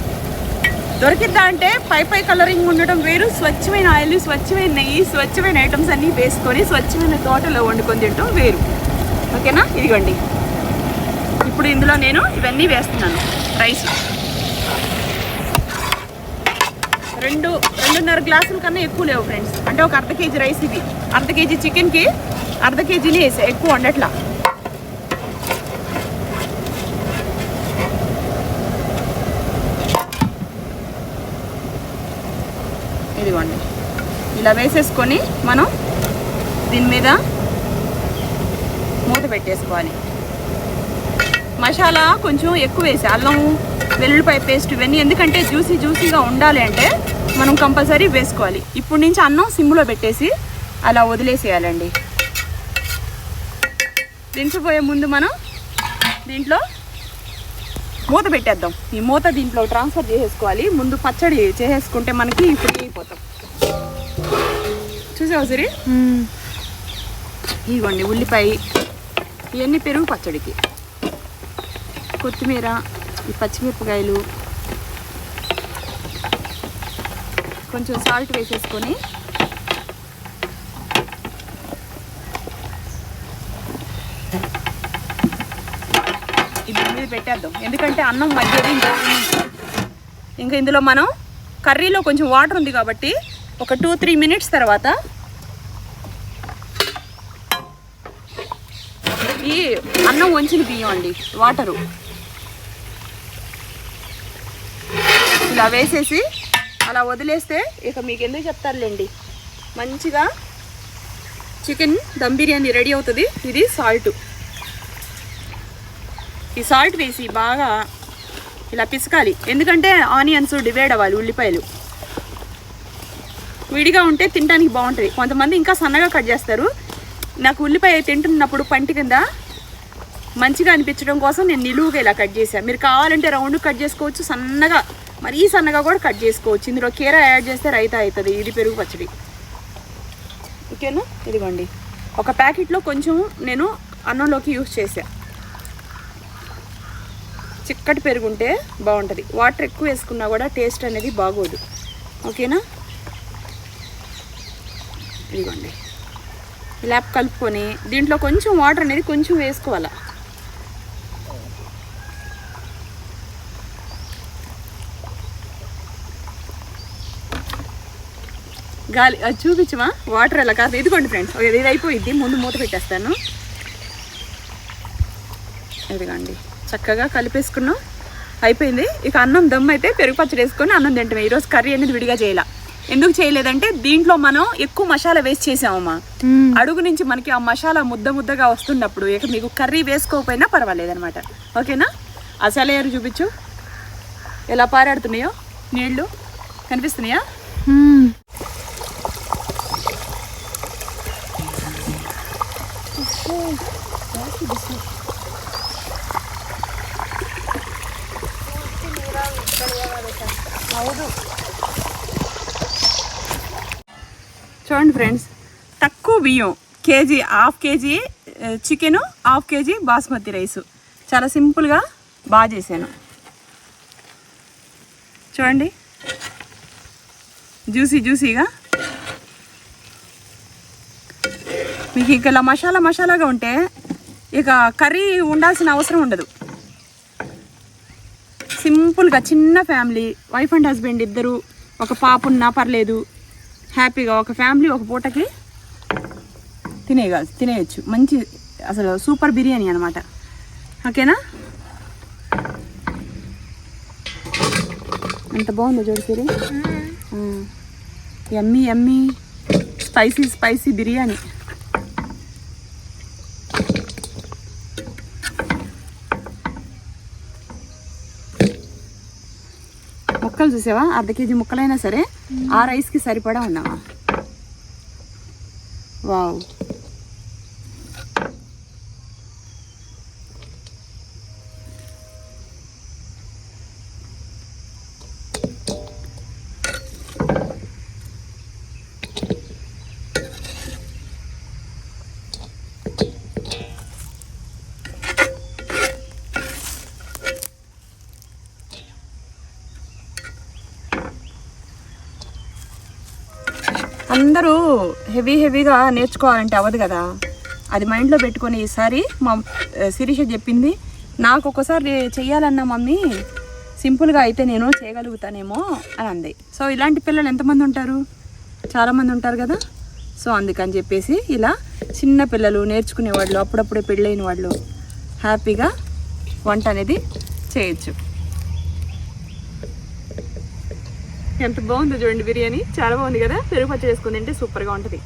దొరికిద్దా అంటే పై కలరింగ్ ఉండటం వేరు, స్వచ్ఛమైన ఆయిల్, స్వచ్ఛమైన నెయ్యి, స్వచ్ఛమైన ఐటమ్స్ అన్నీ వేసుకొని స్వచ్ఛమైన తోటలో వండుకొని తినటం వేరు. ఓకేనా. ఇదిగోండి ఇప్పుడు ఇందులో నేను ఇవన్నీ వేస్తున్నాను. రైస్ 2.5 గ్లాసుల కన్నా ఎక్కువ లేవు ఫ్రెండ్స్. అంటే ఒక అర్ధ కేజీ రైస్, ఇది అర్ధ కేజీ చికెన్కి అర్ధ కేజీని వేసా, ఎక్కువ వండట్లా. ఇదిగోండి ఇలా వేసేసుకొని మనం దీని మీద మూత పెట్టేసుకోవాలి. మసాలా కొంచెం ఎక్కువ వేసి, అల్లం వెల్లుల్లిపాయ పేస్ట్ ఇవన్నీ, ఎందుకంటే జ్యూసీగా ఉండాలి అంటే మనం కంపల్సరీ వేసుకోవాలి. ఇప్పుడు నుంచి అన్నం సిమ్లో పెట్టేసి అలా వదిలేసేయాలండి. దించిపోయే ముందు మనం దీంట్లో మూత పెట్టేద్దాం. ఈ మూత దీంట్లో ట్రాన్స్ఫర్ చేసేసుకోవాలి. ముందు పచ్చడి చేసేసుకుంటే మనకి ఫ్రీ అయిపోతాం. చూసావు సరే. ఇదిగోండి ఉల్లిపాయ, ఇవన్నీ పెరుగు పచ్చడికి, కొత్తిమీర, ఈ పచ్చిమిరపకాయలు, కొంచెం సాల్ట్ వేసేసుకొని ఇది మీద పెట్టేద్దాం. ఎందుకంటే అన్నం మధ్యది ఇంకా ఇందులో మనం కర్రీలో కొంచెం వాటర్ ఉంది కాబట్టి ఒక 2-3 మినిట్స్ తర్వాత ఈ అన్నం వంచిన బియ్యం అండి, వాటరు ఇలా వేసేసి అలా వదిలేస్తే ఇక మీకు ఎందుకు చెప్తారులేండి, మంచిగా చికెన్ దమ్ బిర్యానీ రెడీ అవుతుంది. ఇది సాల్ట్, ఈ సాల్ట్ వేసి బాగా ఇలా పిసకాలి. ఎందుకంటే ఆనియన్స్ డివైడ్ అవ్వాలి. ఉల్లిపాయలు విడిగా ఉంటే తినడానికి బాగుంటుంది. కొంతమంది ఇంకా సన్నగా కట్ చేస్తారు. నాకు ఉల్లిపాయ తింటున్నప్పుడు పంటి కింద మంచిగా అనిపించడం కోసం నేను నిలువుగా ఇలా కట్ చేశాను. మీరు కావాలంటే రౌండ్ కట్ చేసుకోవచ్చు, సన్నగా మరీ సన్నగా కూడా కట్ చేసుకోవచ్చు. ఇందులో కీర యాడ్ చేస్తే రైతా అవుతుంది. ఇది పెరుగు పచ్చడి. ఓకేనా? ఇదిగోండి, ఒక ప్యాకెట్లో కొంచెం నేను అన్నంలోకి యూస్ చేసా. చిక్కటి పెరుగుంటే బాగుంటుంది. వాటర్ ఎక్కువ వేసుకున్నా కూడా టేస్ట్ అనేది బాగోదు. ఓకేనా? ఇదిగోండి, ఇలా కలుపుకొని దీంట్లో కొంచెం వాటర్ అనేది కొంచెం వేసుకోవాలి. గాలి అది చూపించమా వాటర్ ఎలా కాదు. ఇదిగోండి ఫ్రెండ్స్, ఇది అయిపోయింది. ముందు మూత పెట్టేస్తాను. ఇదిగోండి, చక్కగా కలిపేసుకున్నాం, అయిపోయింది. ఇక అన్నం దమ్ అయితే పెరుగు పచ్చడి వేసుకొని అన్నం తింటామే. ఈరోజు కర్రీ అనేది విడిగా చేయాల. ఎందుకు చేయలేదంటే దీంట్లో మనం ఎక్కువ మసాలా వేస్ట్ చేసామమ్మా. అడుగు నుంచి మనకి ఆ మసాలా ముద్దగా వస్తున్నప్పుడు ఇక మీకు కర్రీ వేసుకోకపోయినా పర్వాలేదనమాట. ఓకేనా? ఆ సెలయేరు చూపించు, ఎలా పారాడుతున్నాయో నీళ్లు కనిపిస్తున్నాయా? చూడండి ఫ్రెండ్స్, తక్కువ బియ్యం, KG, half KG chicken, half KG basmati rice. చాలా సింపుల్గా బాగా చేశాను. చూడండి, జ్యూసీగా. మీకు ఇక ఇలా మసాలాగా ఉంటే ఇక కర్రీ ఉండాల్సిన అవసరం ఉండదు. సింపుల్గా చిన్న ఫ్యామిలీ, వైఫ్ అండ్ హస్బెండ్ ఇద్దరు, ఒక పాప ఉన్నా పర్లేదు, హ్యాపీగా ఒక ఫ్యామిలీ ఒక పూటకి తినేయచ్చు. మంచి అసలు సూపర్ బిర్యానీ అనమాట. ఓకేనా? ఎంత బాగుందో చూడు. యమ్మీ స్పైసీ బిర్యానీ. ముక్కలు చూసావా? అర్ధ కేజీ ముక్కలైనా సరే ఆ రైస్కి సరిపడా ఉన్నావా? వావ్. అందరూ హెవీగా నేర్చుకోవాలంటే అవ్వదు కదా. అది మైండ్లో పెట్టుకొని ఈసారి మా శిరీష చెప్పింది, నాకు ఒకసారి చెయ్యాలన్నా మమ్మీ, సింపుల్గా అయితే నేను చేయగలుగుతానేమో అని అంది. సో ఇలాంటి పిల్లలు ఎంతమంది ఉంటారు? చాలామంది ఉంటారు కదా. సో అందుకని చెప్పేసి ఇలా చిన్న పిల్లలు నేర్చుకునే వాళ్ళు, అప్పుడప్పుడే పెళ్ళైన వాళ్ళు హ్యాపీగా వంట అనేది చేయొచ్చు. ఎంత బాగుందో చూడండి బిర్యానీ. చాలా బాగుంది కదా. పెరుగు పచ్చడి వేసుకుని తింటే సూపర్గా ఉంటుంది.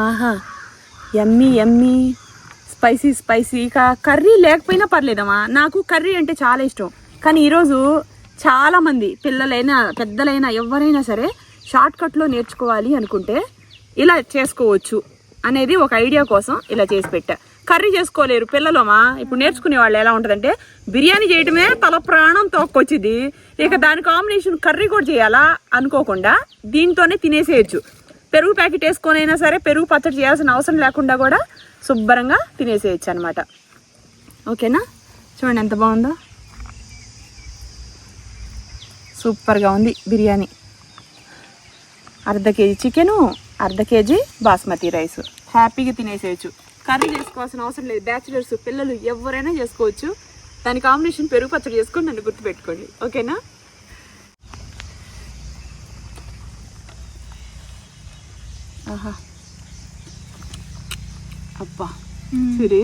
ఆహా, యమ్మీ స్పైసీ. ఇక కర్రీ లేకపోయినా పర్లేదమ్మా, నాకు కర్రీ అంటే చాలా ఇష్టం. కానీ ఈరోజు చాలామంది పిల్లలైనా పెద్దలైనా ఎవరైనా సరే షార్ట్కట్లో నేర్చుకోవాలి అనుకుంటే ఇలా చేసుకోవచ్చు అనేది ఒక ఐడియా కోసం ఇలా చేసి పెట్టా. కర్రీ చేసుకోలేరు పిల్లలమా. ఇప్పుడు నేర్చుకునే వాళ్ళు ఎలా ఉంటుందంటే బిర్యానీ చేయడమే తల ప్రాణం తోక్కొచ్చింది, ఇక దాని కాంబినేషన్ కర్రీ కూడా చేయాలా అనుకోకుండా దీంతోనే తినేసేయచ్చు. పెరుగు ప్యాకెట్ వేసుకొని అయినా సరే పెరుగు పచ్చడి చేయాల్సిన అవసరం లేకుండా కూడా శుభ్రంగా తినేసేయచ్చు అనమాట. ఓకేనా? చూడండి ఎంత బాగుందో, సూపర్గా ఉంది బిర్యానీ. అర్ధ కేజీ చికెను, అర్ధ కేజీ బాస్మతి రైస్, హ్యాపీగా తినేసేయచ్చు. కర్రీ చేసుకోవాల్సిన అవసరం లేదు. బ్యాచులర్స్ పిల్లలు ఎవరైనా చేసుకోవచ్చు. దాని కాంబినేషన్ పెరుగు పచ్చడి చేసుకొని నన్ను గుర్తుపెట్టుకోండి. ఓకేనా? ఆహా, అబ్బా సరే,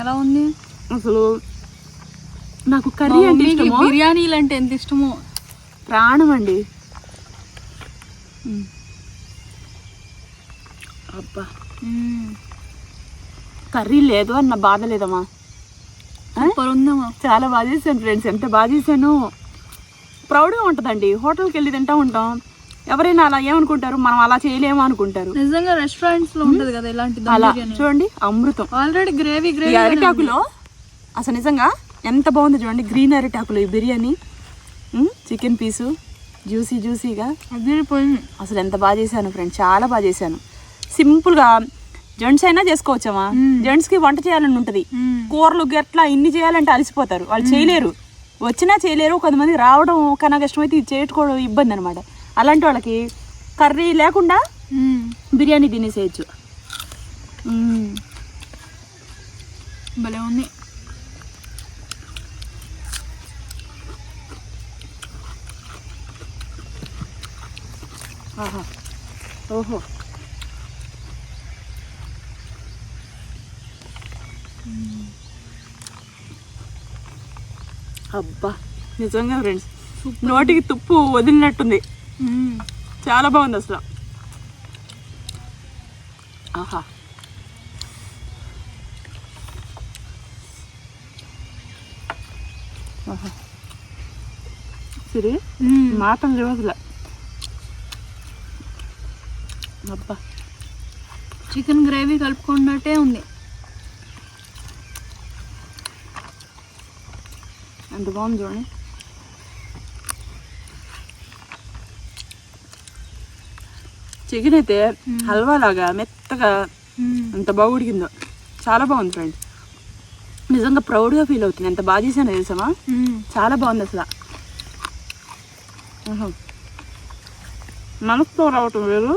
ఎలా ఉంది అసలు. నాకు కర్రీ అంటే ఇష్టమో, బిర్యానీలు అంటే ఎంత ఇష్టమో, ప్రాణం అండి. అబ్బా, కర్రీ లేదు అన్న బాధ లేదమ్మా. ఉందమ్మా, చాలా బాగా చేశాను ఫ్రెండ్స్. ఎంత బాగా చేశాను. ప్రౌడ్గా ఉంటుందండి. హోటల్కి వెళ్ళి తింటూ ఉంటాం, ఎవరైనా అలా ఏమనుకుంటారు, మనం అలా చేయలేము అనుకుంటారు. నిజంగా రెస్టారెంట్స్ లో ఉంటది కదా ఇలాంటి దమ్ అలా బిర్యానీ. చూడండి అమృతం. ఆల్రెడీ గ్రేవీ ఈ అరిటాకులో అసలు నిజంగా ఎంత బాగుంది చూడండి, గ్రీన్ అరిటాకులో ఈ బిర్యానీ. చికెన్ పీసు జ్యూసీగా అదిరిపోయింది. అసలు ఎంత బాగా చేశాను ఫ్రెండ్, చాలా బాగా చేశాను. సింపుల్గా జెంట్స్ అయినా చేసుకోవచ్చామా, జెంట్స్కి వంట చేయాలని ఉంటుంది. కూరలు గట్లా ఇన్ని చేయాలంటే అలసిపోతారు, వాళ్ళు చేయలేరు, వచ్చినా చేయలేరు. కొంతమంది రావడం కన్నా కష్టమైతే ఇది చేసుకోవడం ఇబ్బంది అనమాట. అలాంటి వాళ్ళకి కర్రీ లేకుండా బిర్యానీ తినేసేయచ్చు. భలే ఉంది. ఆహా, ఓహో, అబ్బా నిజంగా ఫ్రెండ్స్ నోటికి తుప్పు వదిలినట్టుంది, చాలా బాగుంది అసలు. ఆహా, ఆహా, సరే మాటలు లేవు అసలు. అబ్బా చికెన్ గ్రేవీ కలుపుకున్నట్టే ఉంది. ఎంత బాగుంది చూడండి. చికెన్ అయితే హల్వా లాగా మెత్తగా ఎంత బాగా ఉడికిందో, చాలా బాగుంది ఫ్రెండ్. నిజంగా ప్రౌడ్గా ఫీల్ అవుతుంది, ఎంత బాగా చేసానో తెలుసామా, చాలా బాగుంది అసలు. మనసుతో రావటం వేరు,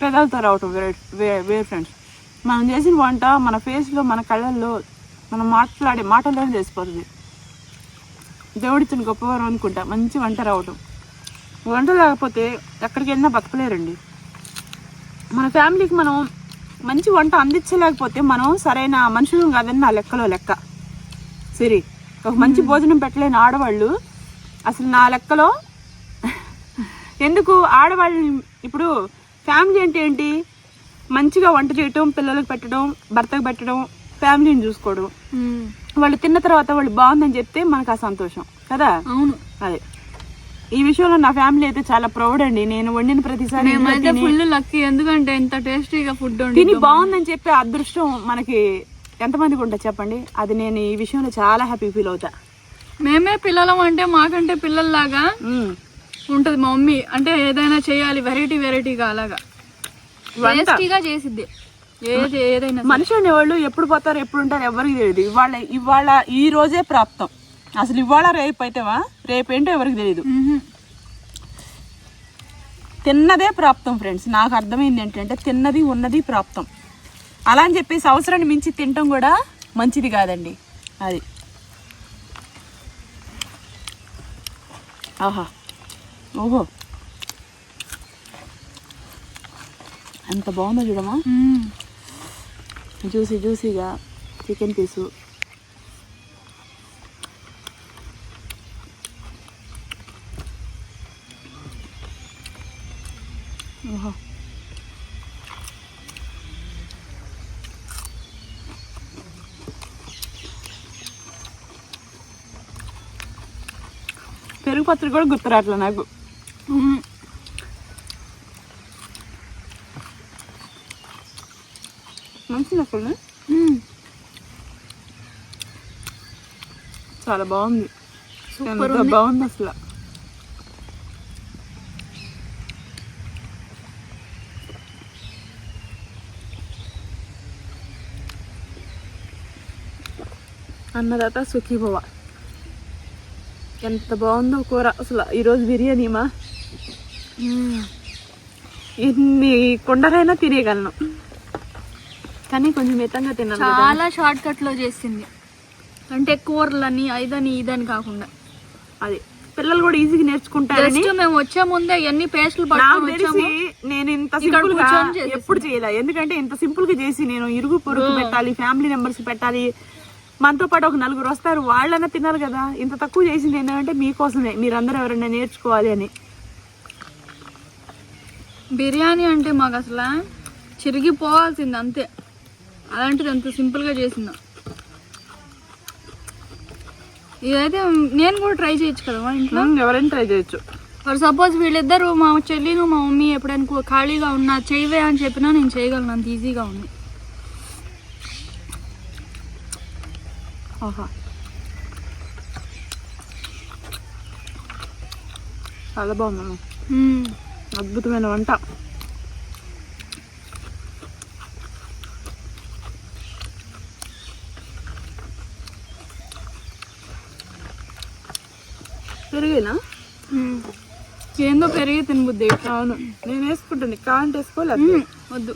పెదాలతో రావటం వేరు ఫ్రెండ్స్. మనం చేసిన వంట మన ఫేస్లో, మన కళ్ళల్లో, మనం మాట్లాడే మాటల్లోనే తెలిసిపోతుంది. దేవుడిచ్చిన గొప్పవారం అనుకుంటా మంచి వంట రావటం. వంట లేకపోతే ఎక్కడికి వెళ్ళినా బతకలేరండి. మన ఫ్యామిలీకి మనం మంచి వంట అందించలేకపోతే మనం సరైన మనుషులు కాదని నా లెక్కలో లెక్క. సరే, ఒక మంచి భోజనం పెట్టలేని ఆడవాళ్ళు అసలు నా లెక్కలో ఎందుకు ఆడవాళ్ళని. ఇప్పుడు ఫ్యామిలీ అంటే ఏంటి, మంచిగా వంట చేయటం, పిల్లలకు పెట్టడం, భర్తకు పెట్టడం, ఫ్యామిలీని చూసుకోవడం. వాళ్ళు తిన్న తర్వాత వాళ్ళు బాగుందని చెప్తే మనకు ఆ సంతోషం కదా. అవును, అదే ఈ విషయంలో నా ఫ్యామిలీ అయితే చాలా ప్రౌడ్ అండి. నేను వండిన ప్రతిసారి ఫుల్ లక్కీ, ఎందుకంటే ఇంత టేస్టీగా ఫుడ్ తిని బాగుందని చెప్పే అదృష్టం మనకి ఎంతమందికి ఉంటుంది చెప్పండి. అది నేను ఈ విషయంలో చాలా హ్యాపీ ఫీల్ అవుతా. మేమే పిల్లలం అంటే మాకంటే పిల్లల్లాగా ఉంటది మా మమ్మీ. అంటే ఏదైనా చేయాలి వెరైటీగా అలాగా టేస్టీగా చేసిద్ది. ఏదైనా మనిషి అనేవాళ్ళు ఎప్పుడు పోతారు ఎప్పుడు ఉంటారు ఎవరికి తెలియదు. ఇవాళ ఈ రోజే ప్రాప్తం. అసలు ఇవాళ రేపు అయితేవా, రేపేంటో ఎవరికి తెలియదు. తిన్నదే ప్రాప్తం ఫ్రెండ్స్. నాకు అర్థమైంది ఏంటంటే తిన్నది ఉన్నది ప్రాప్తం. అలా అని చెప్పేసి అవసరాన్ని మించి తినటం కూడా మంచిది కాదండి. అది ఆహా, ఓహో, ఎంత బాగుందో చూడమా. జ్యూసీగా చికెన్ పీసు. ఓహో, పెరుగు పచ్చడి కూడా గుర్తురాట్లే నాకు. మంచిది అసలు, చాలా బాగుంది, ఎంత బాగుంది అసలు. అన్నదాత సుఖీభవ. ఎంత బాగుందో కూర అసలు. ఈరోజు బిర్యానీమా ఎన్ని కుండలైనా తినేయగలను, కానీ కొంచెం మితంగా తిన్నాను. చాలా షార్ట్ కట్ లో చేసింది, అంటే కూరలని ఇదని ఇదని కాకుండా. అది పిల్లలు కూడా ఈజీగా నేర్చుకుంటారని. మేము వచ్చే ముందే ఎన్ని పేస్టులు నాకు తెలిసి నేను ఇంత సింపుల్ గా ఎప్పుడు చేయలే. ఎందుకంటే ఇంత సింపుల్ గా చేసి నేను ఇరుగు పొరుగు పెట్టాలి, ఫ్యామిలీ మెంబర్స్ పెట్టాలి, మనతో పాటు ఒక నలుగురు వస్తారు, వాళ్ళైనా తిన్నారు కదా. ఇంత తక్కువ చేసింది ఏంటంటే మీకోసమే, మీరందరూ ఎవరైనా నేర్చుకోవాలి అని. బిర్యానీ అంటే మాకు అసలు చిరిగిపోవాల్సింది అంతే, అలాంటిది అంత సింపుల్గా చేసిందా. ఇదైతే నేను కూడా ట్రై చేయొచ్చు కదా ఇంట్లో, ఎవరైనా ట్రై చేయొచ్చు. ఫర్ సపోజ్ వీళ్ళిద్దరు మా చెల్లిను మా మమ్మీ ఎప్పుడైనా ఖాళీగా ఉన్నా చేయవే అని చెప్పినా నేను చేయగలను, అంత ఈజీగా ఉంది. ఆహా, చాలా బాగుంది. అద్భుతమైన వంట. పెరిగేనా? ఏందో పెరిగి తినబుద్ది. అవును, నేను వేసుకుంటాను, కాంట్ వేసుకోలేదు. వద్దు.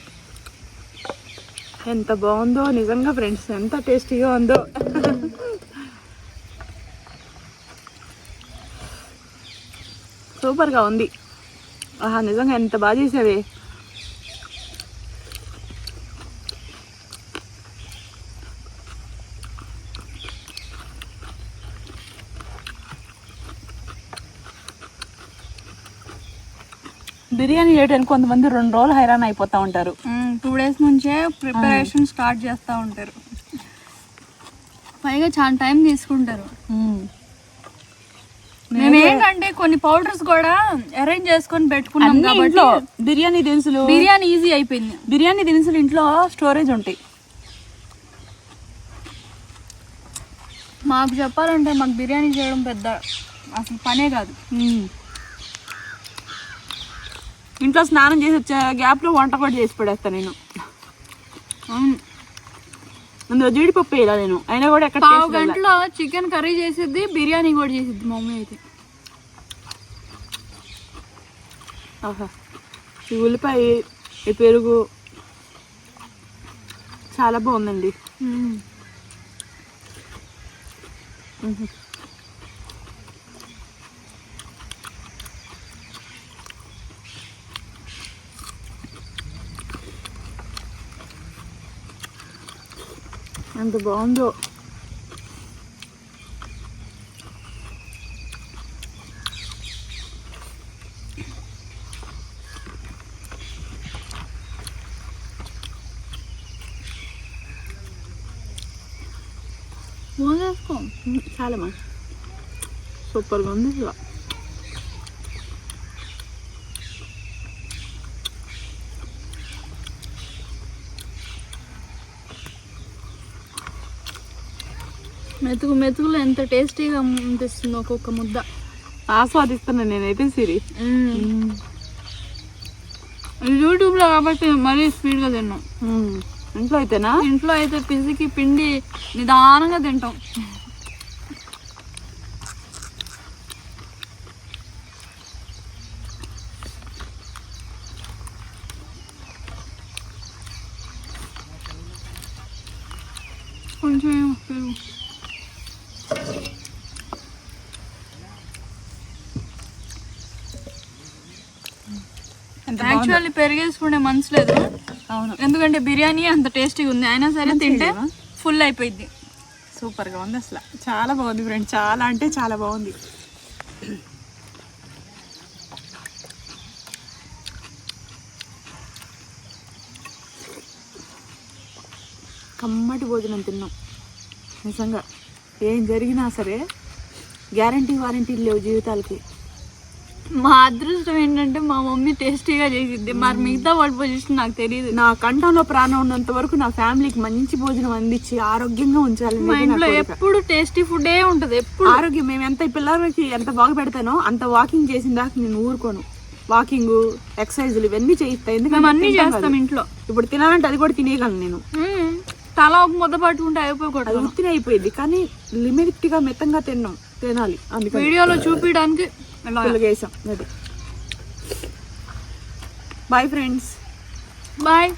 ఎంత బాగుందో నిజంగా ఫ్రెండ్స్, ఎంత టేస్టీగా ఉందో. సూపర్గా ఉంది. ఆహా, నిజంగా ఎంత బాగా చేసావే. బిర్యానీ చేయడానికి కొంతమంది 2 రోజులు హైరాన్ అయిపోతూ ఉంటారు. 2 days నుంచే ప్రిపరేషన్ స్టార్ట్ చేస్తూ ఉంటారు. పైగా చాలా టైం తీసుకుంటారు. మేము ఏంటంటే కొన్ని పౌడర్స్ కూడా అరేంజ్ చేసుకొని పెట్టుకున్నాం కాబట్టి బిర్యానీ దినుసులు, బిర్యానీ ఈజీ అయిపోయింది. బిర్యానీ దినుసులు ఇంట్లో స్టోరేజ్ ఉంటాయి. మాకు చెప్పాలంటే మాకు బిర్యానీ చేయడం పెద్ద అసలు పనే కాదు. ఇంట్లో స్నానం చేసి వచ్చే గ్యాప్లో వంట కూడా చేసి పడేస్తాను నేను. అవును, అందులో జీడిపప్పు వేయాలి నేను, అయినా కూడా ఎక్కడ 1/2 గంటలో చికెన్ కర్రీ చేసిద్ది, బిర్యానీ కూడా చేసిద్ది మా మమ్మీ అయితే. ఆహా, ఈ ఉల్లిపాయ, ఈ పెరుగు చాలా బాగుందండి. ఎంత బాగుందో. మోసేసుకో. చాలమ్మా, సూపర్గా ఉంది ఇలా. మెతుకు మెతుకులు ఎంత టేస్టీగా అనిపిస్తుంది ఒక్కొక్క ముద్ద. ఆస్వాదిస్తున్నాను నేనైతే సిరి. యూట్యూబ్లో కాబట్టి మరీ స్పీడ్గా తిన్నాం. ఇంట్లో అయితేనా? ఇంట్లో అయితే పిసికి పిండి నిదానంగా తింటాం. కొంచెం పెరుగు. యాక్చువల్లీ పెరిగేసుకునే మనసు లేదు. అవును, ఎందుకంటే బిర్యానీ అంత టేస్టీగా ఉంది, అయినా సరే తింటే ఫుల్ అయిపోయింది. సూపర్గా ఉంది అసలు, చాలా బాగుంది ఫ్రెండ్, చాలా అంటే చాలా బాగుంది. కమ్మటి భోజనం తిన్నాం నిజంగా. ఏం జరిగినా సరే గ్యారంటీ వారంటీలు లేవు జీవితాలకి. మా అదృష్టం ఏంటంటే మా మమ్మీ టేస్టీగా చేసిద్ది, మరి మిగతా వాళ్ళ పొజిషన్ నాకు తెలియదు. నా కంఠంలో ప్రాణం ఉన్నంత వరకు నా ఫ్యామిలీకి మంచి భోజనం అందించి ఆరోగ్యంగా ఉంచాలి. మా ఇంట్లో ఎప్పుడు టేస్టీ ఫుడ్ ఉంటుంది, ఎప్పుడు ఆరోగ్యం. మేము ఎంత ఈ పిల్లలకి ఎంత బాగా పెడతానో అంత వాకింగ్ చేసిన దాకా నేను ఊరుకోను. వాకింగ్, ఎక్సర్సైజులు ఇవన్నీ చేయిస్తాయి. ఎందుకంటే మేము అన్ని చేస్తాం ఇంట్లో. ఇప్పుడు తినాలంటే అది కూడా తినేయగలను నేను. తలా ఒక ముద్ద పట్టుకుంటే అయిపోకూడదు, అది ఉత్తిన అయిపోయింది. కానీ లిమిట్గా మితంగా తినాలి. అందుకని వీడియోలో చూపించడానికి వేసాం. అది బాయ్ ఫ్రెండ్స్. బాయ్.